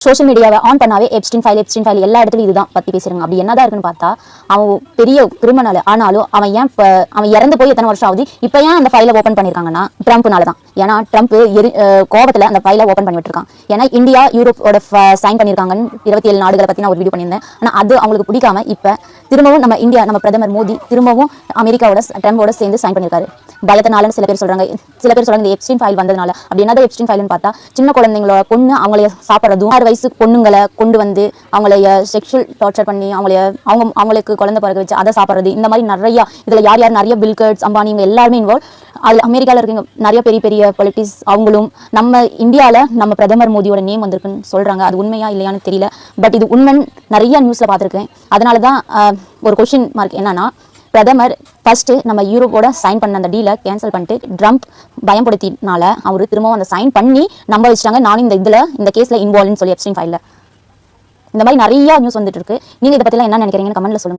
Social மீடியாவை on பண்ணாவே Epstein file எல்லா இடத்துலையும் இதுதான் பற்றி பேசுறாங்க. அப்படி என்னதான் இருக்குன்னு பார்த்தா அவன் பெரிய கிரிமினல். ஆனாலும் அவன் இறந்து போய் எத்தனை வருஷம் ஆகுது, இப்போ ஏன் அந்த ஃபைலை ஓப்பன் பண்ணியிருக்காங்கன்னா ட்ரம்ப்னால தான். ஏன்னா ட்ரம்ப் கோபத்தில் அந்த ஃபைலை ஓப்பன் பண்ணி விட்டுருக்கான். ஏன்னா இந்தியா யூரோப்போட சைன் பண்ணியிருக்காங்கன்னு 27 நாடுகளை பற்றி நான் ஒரு வீடியோ பண்ணியிருந்தேன். ஆனால் அது அவங்களுக்கு பிடிக்காம இப்போ திரும்பவும் நம்ம பிரதமர் மோடி திரும்பவும் அமெரிக்காவோட ட்ரம்போட சேர்ந்து சைன் பண்ணியிருக்காரு. பயத்தினாலன்னு சில பேர் சொல்றாங்க இந்த எப்ஸ்டின் ஃபைல் வந்ததுனால. அப்படி என்னதான் எப்ஸ்டின் ஃபைல்னு பார்த்தா சின்ன குழந்தைங்களோட பொண்ணு அவங்கள சாப்பிட்றதும் 6 வயசு பொண்ணுங்களை கொண்டு வந்து அவங்களைய செக்ஷுவல் டார்ச்சர் பண்ணி அவங்களுக்கு குழந்தை பிறகு வச்சு அதை சாப்பிட்றது, இந்த மாதிரி நிறைய இதில் யார் நிறைய பில்கட்ஸ் அம்பானி இவங்க எல்லாருமே இன்வால்வ். அதில் அமெரிக்காவில் இருக்க நிறைய பெரிய பொலிட்டிக்ஸ் அவங்களும் நம்ம இந்தியாவில் நம்ம பிரதமர் மோடியோட நேம் வந்திருக்குன்னு சொல்கிறாங்க. அது உண்மையா இல்லையான்னு தெரியல. பட் இது உண்மைன்னு நிறைய நியூஸில் பார்த்துருக்கேன். அதனால தான் ஒரு கொஸ்டின் மார்க் என்னன்னா, பிரதமர் ஃபர்ஸ்ட் நம்ம யூரோப்போட சைன் பண்ண அந்த டீலை கேன்சல் பண்ணிட்டு ட்ரம்ப் பயன்படுத்தினால அவர் திரும்பவும் அந்த சைன் பண்ணி நம்ப வச்சுட்டாங்க. நானும் இந்த கேஸில் இன்வால்வ்னு சொல்லி எப்ஸ்டின் ஃபைலில் இந்த மாதிரி நிறைய நியூஸ் வந்துட்டு இருக்கு. நீங்கள் இதை பற்றிலாம் என்ன நினைக்கிறீங்கன்னு கமெண்ட்ல சொல்லுங்க.